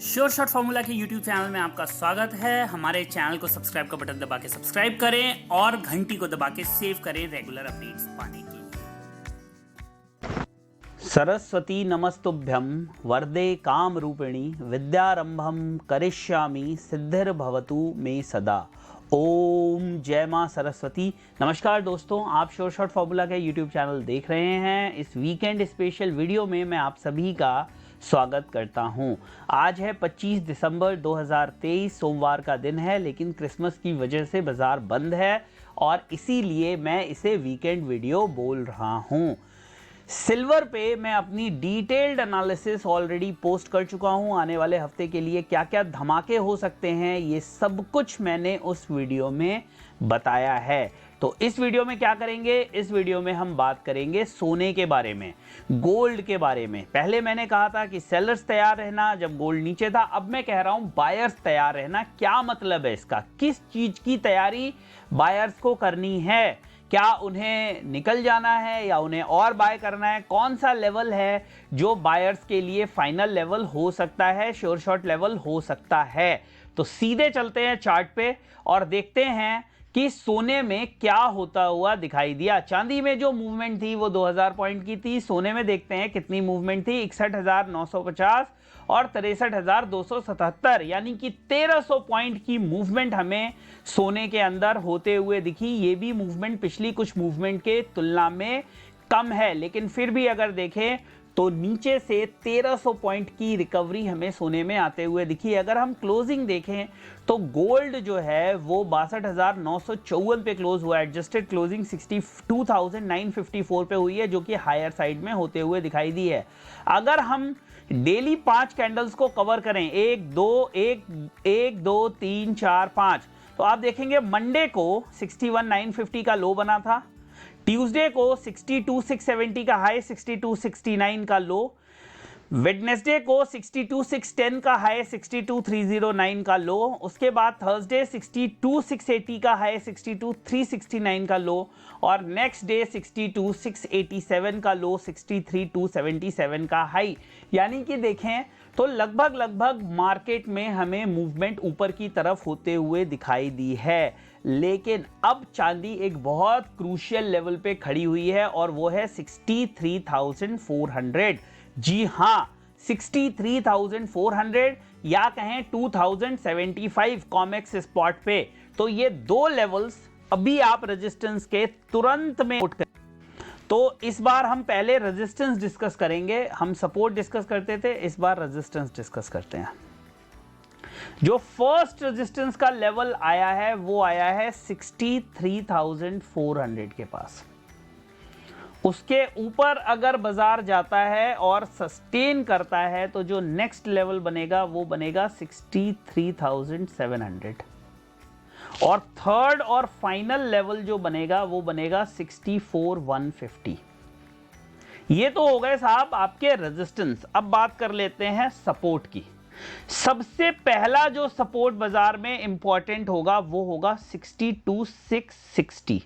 Sure shot formula के YouTube channel में आपका स्वागत है। हमारे चैनल को सब्सक्राइब का बटन दबा के सब्सक्राइब करें और घंटी को दबा के सेव करें रेगुलर अपडेट्स पाने के लिए। सरस्वती नमस्तुभ्यं वरदे काम रूपिणी विद्यारंभम करिष्यामि सिद्धिर्भवतु मे सदा। ओम जय मां सरस्वती। नमस्कार दोस्तों, आप श्योर शॉट फॉर्मूला के YouTube चैनल देख रहे हैं। इस वीकेंड स्पेशल वीडियो में मैं आप सभी का स्वागत करता हूं। आज है 25 दिसंबर 2023, सोमवार का दिन है, लेकिन क्रिसमस की वजह से बाजार बंद है और इसीलिए मैं इसे वीकेंड वीडियो बोल रहा हूं। सिल्वर पे मैं अपनी डिटेल्ड एनालिसिस ऑलरेडी पोस्ट कर चुका हूं। आने वाले हफ्ते के लिए क्या क्या धमाके हो सकते हैं, ये सब कुछ मैंने उस वीडियो में बताया है। तो इस वीडियो में क्या करेंगे, इस वीडियो में हम बात करेंगे सोने के बारे में, गोल्ड के बारे में। पहले मैंने कहा था कि सेलर्स तैयार रहना जब गोल्ड नीचे था, अब मैं कह रहा हूं बायर्स तैयार रहना। क्या मतलब है इसका, किस चीज की तैयारी बायर्स को करनी है, क्या उन्हें निकल जाना है या उन्हें और बाय करना है, कौन सा लेवल है जो बायर्स के लिए फाइनल लेवल हो सकता है, श्योर शॉट लेवल हो सकता है। तो सीधे चलते हैं चार्ट पे और देखते हैं कि सोने में क्या होता हुआ दिखाई दिया। चांदी में जो मूवमेंट थी वो 2000 पॉइंट की थी। सोने में देखते हैं कितनी मूवमेंट थी, 61,950 और 63,277, यानी कि 1300 पॉइंट की मूवमेंट हमें सोने के अंदर होते हुए दिखी। ये भी मूवमेंट पिछली कुछ मूवमेंट के तुलना में कम है, लेकिन फिर भी अगर देखें तो नीचे से 1300 पॉइंट की रिकवरी हमें सोने में आते हुए दिखी। अगर हम क्लोजिंग देखें तो गोल्ड जो है वो 62,954 पे क्लोज हुआ। एडजस्टेड क्लोजिंग 62,954 पे हुई है, जो कि हायर साइड में होते हुए दिखाई दी है। अगर हम डेली 5 कैंडल्स को कवर करें, 1 2 3 4 5, तो आप देखेंगे मंडे को 61,950 का लो बना था, ट्यूसडे को 62,670 का हाई, 62,669 का लो, वेडनेसडे को 62,610 का हाई, 62,309 का लो, उसके बाद थर्सडे 62,680 का हाई, 62,369 का लो, और नेक्स्ट डे 62,687 का लो, 63,277 का हाई। यानी कि देखें तो लगभग मार्केट में हमें मूवमेंट ऊपर की तरफ होते हुए दिखाई दी है। लेकिन अब चांदी एक बहुत क्रूशियल लेवल पे खड़ी हुई है और वो है 63,400। जी हां, 63,400 या कहें 2075 कॉमेक्स स्पॉट पे। तो ये दो लेवल्स अभी आप रेजिस्टेंस के तुरंत में उठ कर, तो इस बार हम पहले रेजिस्टेंस डिस्कस करेंगे। हम सपोर्ट डिस्कस करते थे, इस बार रेजिस्टेंस डिस्कस करते हैं। जो फर्स्ट रेजिस्टेंस का लेवल आया है वो आया है 63,400 के पास। उसके ऊपर अगर बाजार जाता है और सस्टेन करता है तो जो नेक्स्ट लेवल बनेगा वो बनेगा 63,700, और थर्ड और फाइनल लेवल जो बनेगा वो बनेगा 64,150। ये तो हो गए साहब आपके रेजिस्टेंस। अब बात कर लेते हैं सपोर्ट की। सबसे पहला जो सपोर्ट बाजार में इंपॉर्टेंट होगा वो होगा 62,660।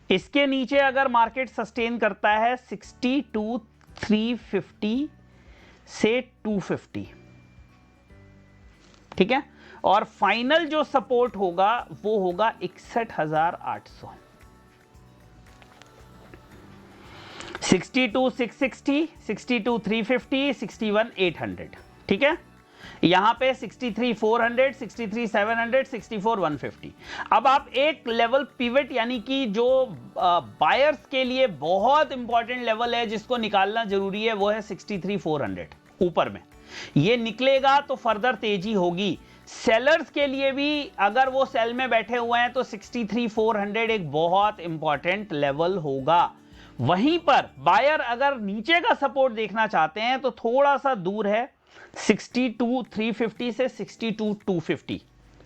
इसके नीचे अगर मार्केट सस्टेन करता है 62,350 से 250, ठीक है, और फाइनल जो सपोर्ट होगा वो होगा 61,800। 62,660, 62,350, 61,800, ठीक है। यहां पे 63,400, 63,700, 64,150। अब आप एक लेवल पिवट, यानी कि जो बायर्स के लिए बहुत इंपॉर्टेंट लेवल है जिसको निकालना जरूरी है, वो है 63,400 ऊपर में। ये निकलेगा तो फर्दर तेजी होगी। सेलर्स के लिए भी अगर वो सेल में बैठे हुए हैं तो 63,400 एक बहुत इंपॉर्टेंट लेवल होगा। वहीं पर बायर अगर नीचे का सपोर्ट देखना चाहते हैं तो थोड़ा सा दूर है, 62,350 से 62,250,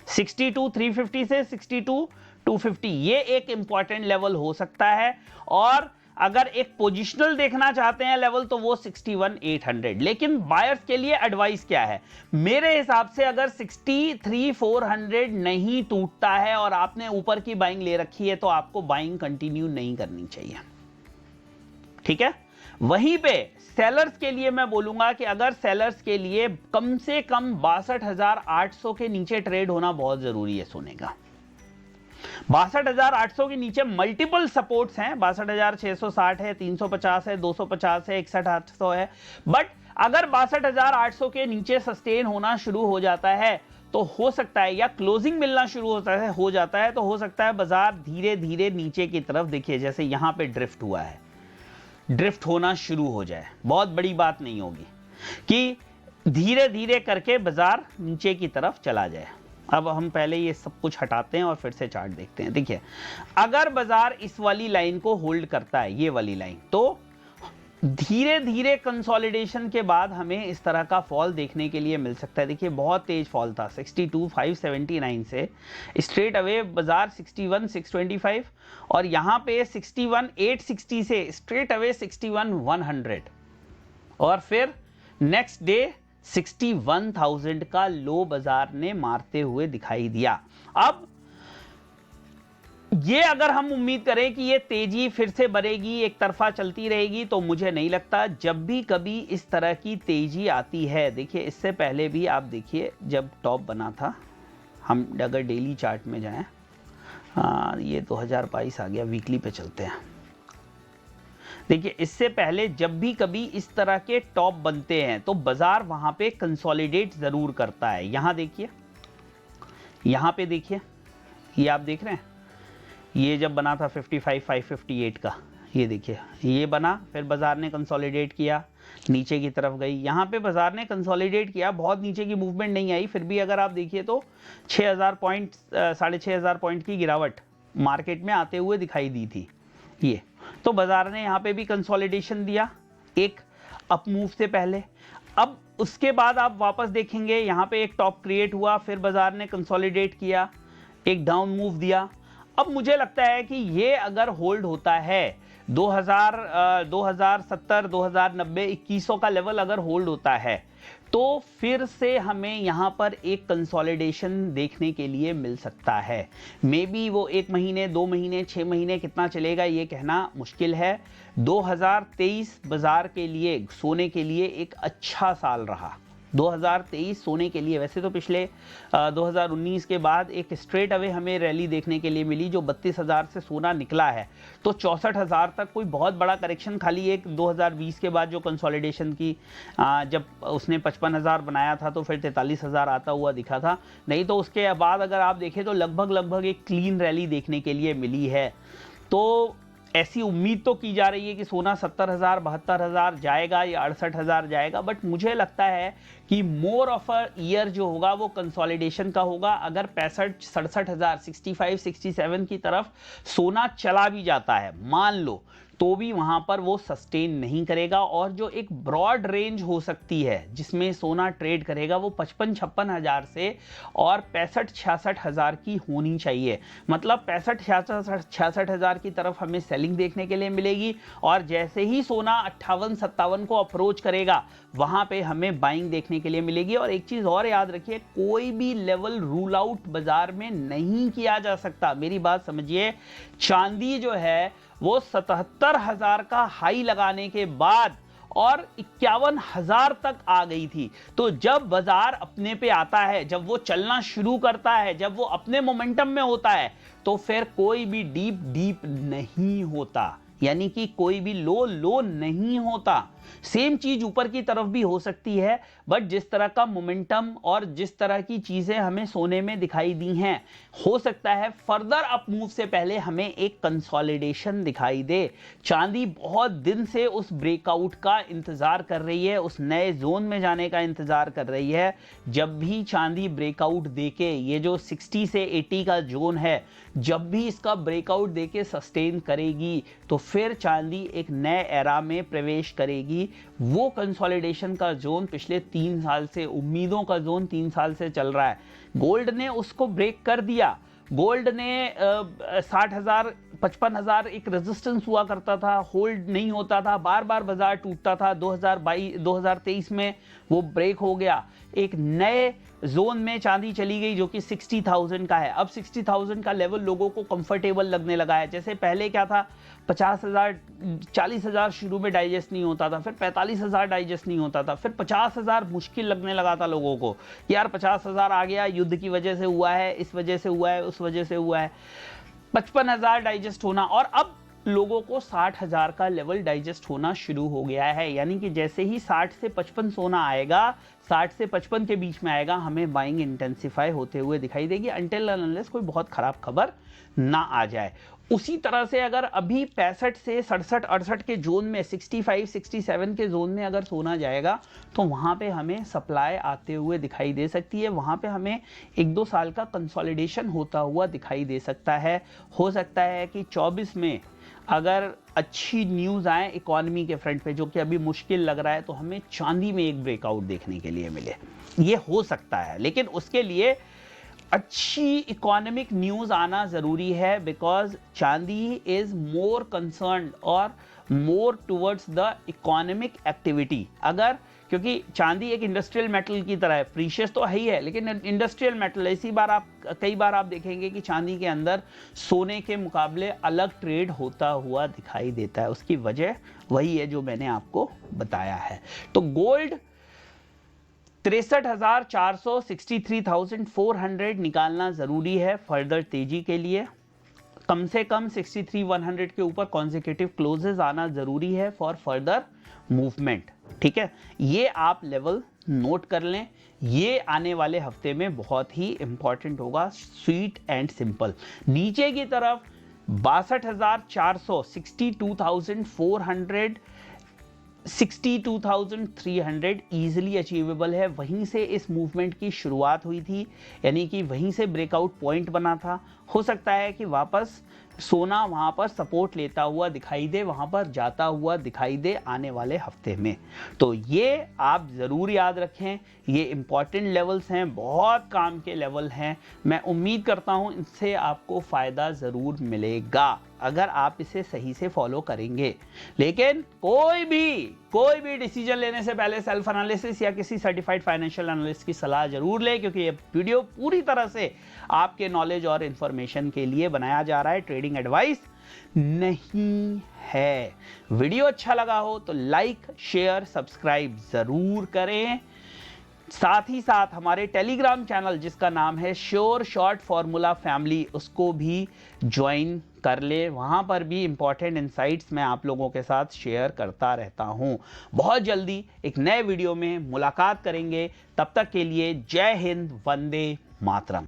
62,350 से 62,250, ये एक इंपॉर्टेंट लेवल हो सकता है। और अगर एक पोजिशनल देखना चाहते हैं लेवल तो वो 61,800। लेकिन बायर्स के लिए एडवाइस क्या है, मेरे हिसाब से अगर 63,400 नहीं टूटता है और आपने ऊपर की बाइंग ले रखी है तो आपको बाइंग कंटिन्यू नहीं करनी चाहिए, ठीक है। वहीं पे सेलर्स के लिए मैं बोलूंगा कि अगर सेलर्स के लिए कम से कम 62,800 के नीचे ट्रेड होना बहुत जरूरी है सोने का। 62,800 के नीचे मल्टीपल सपोर्ट्स हैं, 62,660 है, 350 है, 250 है, 61,800 है। बट अगर 62,800 के नीचे सस्टेन होना शुरू हो जाता है तो हो सकता है, या क्लोजिंग मिलना शुरू हो जाता है तो हो सकता है बाजार धीरे धीरे नीचे की तरफ, देखिए जैसे यहां पे ड्रिफ्ट हुआ है, ड्रिफ्ट होना शुरू हो जाए। बहुत बड़ी बात नहीं होगी कि धीरे धीरे करके बाजार नीचे की तरफ चला जाए। अब हम पहले ये सब कुछ हटाते हैं और फिर से चार्ट देखते हैं। देखिए अगर बाजार इस वाली लाइन को होल्ड करता है, ये वाली लाइन, तो धीरे धीरे कंसोलिडेशन के बाद हमें इस तरह का फॉल देखने के लिए मिल सकता है। देखिए बहुत तेज फॉल था 62,579 से स्ट्रेट अवे बाजार 61,625 और यहां पे 61,860 से स्ट्रेट अवे 61,100 और फिर नेक्स्ट डे 61,000 का लो बाजार ने मारते हुए दिखाई दिया। अब ये अगर हम उम्मीद करें कि ये तेजी फिर से बढ़ेगी, एक तरफा चलती रहेगी, तो मुझे नहीं लगता। जब भी कभी इस तरह की तेजी आती है, देखिए इससे पहले भी आप देखिए जब टॉप बना था, हम अगर डेली चार्ट में जाएं, ये 2022 आ गया, वीकली पे चलते हैं। देखिए इससे पहले जब भी कभी इस तरह के टॉप बनते हैं तो बाजार वहां पे कंसोलिडेट जरूर करता है। यहां देखिए, यहां पे देखिए, ये आप देख रहे हैं, ये जब बना था 55,558 का, ये देखिए ये बना, फिर बाजार ने कंसोलिडेट किया, नीचे की तरफ गई, यहाँ पे बाजार ने कंसोलिडेट किया, बहुत नीचे की मूवमेंट नहीं आई, फिर भी अगर आप देखिए तो 6,000 पॉइंट 6,500 पॉइंट की गिरावट मार्केट में आते हुए दिखाई दी थी। ये तो बाजार ने यहाँ पे भी कंसोलिडेशन दिया एक अप मूव से पहले। अब उसके बाद आप वापस देखेंगे, यहाँ पे एक टॉप क्रिएट हुआ, फिर बाजार ने कंसोलिडेट किया, एक डाउन मूव दिया। अब मुझे लगता है कि ये अगर होल्ड होता है 2070, 2090, 2100 का लेवल अगर होल्ड होता है तो फिर से हमें यहाँ पर एक कंसोलिडेशन देखने के लिए मिल सकता है। मे बी वो 1 महीने, 2 महीने, 6 महीने कितना चलेगा ये कहना मुश्किल है। 2023 बाजार के लिए, सोने के लिए एक अच्छा साल रहा। 2023 सोने के लिए, वैसे तो पिछले 2019 के बाद एक स्ट्रेट अवे हमें रैली देखने के लिए मिली जो 32,000 से सोना निकला है, तो 64,000 तक कोई बहुत बड़ा करेक्शन, खाली एक 2020 के बाद जो कंसोलिडेशन की जब उसने 55,000 बनाया था तो फिर 43,000 आता हुआ दिखा था, नहीं तो उसके बाद अगर आप देखें तो लगभग एक क्लीन रैली देखने के लिए मिली है। तो ऐसी उम्मीद तो की जा रही है कि सोना 70,000, 72,000 जाएगा या 68,000 जाएगा, बट मुझे लगता है कि मोर ऑफ अ ईयर जो होगा वो कंसोलिडेशन का होगा। अगर 65-67,000, 65-67 की तरफ सोना चला भी जाता है मान लो, तो भी वहां पर वो सस्टेन नहीं करेगा, और जो एक ब्रॉड रेंज हो सकती है जिसमें सोना ट्रेड करेगा वो 55-56,000 से और 65-66,000 की होनी चाहिए। मतलब 65-66,000 की तरफ हमें सेलिंग देखने के लिए मिलेगी, और जैसे ही सोना 58-57 को अप्रोच करेगा वहां पे हमें बाइंग देखने के लिए मिलेगी। और एक चीज और याद रखिए, कोई भी लेवल रूल आउट बाजार में नहीं किया जा सकता। मेरी बात समझिए, चांदी जो है वो 77,000 का हाई लगाने के बाद और 51,000 तक आ गई थी। तो जब बाजार अपने पे आता है, जब वो चलना शुरू करता है, जब वो अपने मोमेंटम में होता है, तो फिर कोई भी डीप नहीं होता, यानी कि कोई भी लो नहीं होता। सेम चीज ऊपर की तरफ भी हो सकती है, बट जिस तरह का मोमेंटम और जिस तरह की चीजें हमें सोने में दिखाई दी हैं, हो सकता है फर्दर अप मूव से पहले हमें एक कंसोलिडेशन दिखाई दे। चांदी बहुत दिन से उस ब्रेकआउट का इंतजार कर रही है, उस नए जोन में जाने का इंतजार कर रही है। जब भी चांदी ब्रेकआउट देके, ये जो 60 से 80 का जोन है, जब भी इसका ब्रेकआउट देके सस्टेन करेगी तो फिर चांदी एक नए एरा में प्रवेश करेगी। वो कंसोलिडेशन का जोन पिछले 3 साल से, उम्मीदों का जोन 3 साल से चल रहा है, गोल्ड ने उसको ब्रेक कर दिया। गोल्ड ने 60,000 55,000 एक रेजिस्टेंस हुआ करता था, होल्ड नहीं होता था, बार बार बाजार टूटता था। 2023 में वो ब्रेक हो गया, एक नए जोन में चांदी चली गई जो कि 60,000 का है। अब 60,000 का लेवल लोगों को कंफर्टेबल लगने लगा है। जैसे पहले क्या था, 50,000 40,000 शुरू में डाइजेस्ट नहीं होता था, फिर 45,000 डाइजेस्ट नहीं होता था, फिर 50,000 मुश्किल लगने लगा था लोगों को। यार 50,000 आ गया, युद्ध की वजह से हुआ है, इस वजह से हुआ है, उस वजह से हुआ है। 55,000 डाइजेस्ट होना, और अब लोगों को 60,000 का लेवल डाइजेस्ट होना शुरू हो गया है। यानी कि जैसे ही 60 से 55 सोना आएगा, 60 से 55 के बीच में आएगा, हमें बाइंग इंटेंसिफाई होते हुए दिखाई देगी, अनटिल अनलेस कोई बहुत खराब खबर ना आ जाए। उसी तरह से अगर अभी 65 से 67 68 के जोन में, 65 67 के जोन में अगर सोना जाएगा तो वहां पे हमें सप्लाई आते हुए दिखाई दे सकती है। वहां पे हमें 1-2 साल का कंसोलिडेशन होता हुआ दिखाई दे सकता है। हो सकता है कि 24 में अगर अच्छी न्यूज़ आए इकोनॉमी के फ्रंट पे, जो कि अभी मुश्किल लग रहा है, तो हमें चांदी में एक ब्रेकआउट देखने के लिए मिले। ये हो सकता है, लेकिन उसके लिए अच्छी इकोनॉमिक न्यूज़ आना ज़रूरी है, बिकॉज चांदी इज़ मोर कंसर्न्ड और more towards the economic activity. अगर, क्योंकि चांदी एक इंडस्ट्रियल मेटल की तरह है, प्रीशियस तो है ही है, लेकिन इंडस्ट्रियल मेटल है। कई बार आप देखेंगे कि चांदी के अंदर सोने के मुकाबले अलग ट्रेड होता हुआ दिखाई देता है। उसकी वजह वही है जो मैंने आपको बताया है। तो गोल्ड 63,400 63,400 निकालना जरूरी है फर्दर तेजी के लिए। कम से कम 63,100 के ऊपर कॉन्जिक्यूटिव क्लोजेस आना जरूरी है फॉर फर्दर मूवमेंट। ठीक है, ये आप लेवल नोट कर लें। ये आने वाले हफ्ते में बहुत ही इंपॉर्टेंट होगा, स्वीट एंड सिंपल। नीचे की तरफ 62,400 62,400 62,300 इजीली अचीवेबल है। वहीं से इस मूवमेंट की शुरुआत हुई थी, यानी कि वहीं से ब्रेकआउट पॉइंट बना था। हो सकता है कि वापस सोना वहां पर सपोर्ट लेता हुआ दिखाई दे, वहां पर जाता हुआ दिखाई दे आने वाले हफ्ते में। तो ये आप जरूर याद रखें, ये इंपॉर्टेंट लेवल्स हैं, बहुत काम के लेवल हैं। मैं उम्मीद करता हूं इनसे आपको फायदा जरूर मिलेगा अगर आप इसे सही से फॉलो करेंगे। लेकिन कोई भी डिसीजन लेने से पहले सेल्फ एनालिसिस या किसी सर्टिफाइड फाइनेंशियल एनालिस्ट की सलाह जरूर लें, क्योंकि ये वीडियो पूरी तरह से आपके नॉलेज और इंफॉर्मेशन के लिए बनाया जा रहा है, ट्रेडिंग एडवाइस नहीं है। वीडियो अच्छा लगा हो तो लाइक, शेयर, सब्सक्राइब जरूर करें। साथ ही साथ हमारे टेलीग्राम चैनल जिसका नाम है श्योर शॉर्ट फॉर्मूला फैमिली, उसको भी ज्वाइन कर ले। वहां पर भी इंपॉर्टेंट इनसाइट्स मैं आप लोगों के साथ शेयर करता रहता हूं। बहुत जल्दी एक नए वीडियो में मुलाकात करेंगे। तब तक के लिए जय हिंद, वंदे मातरम।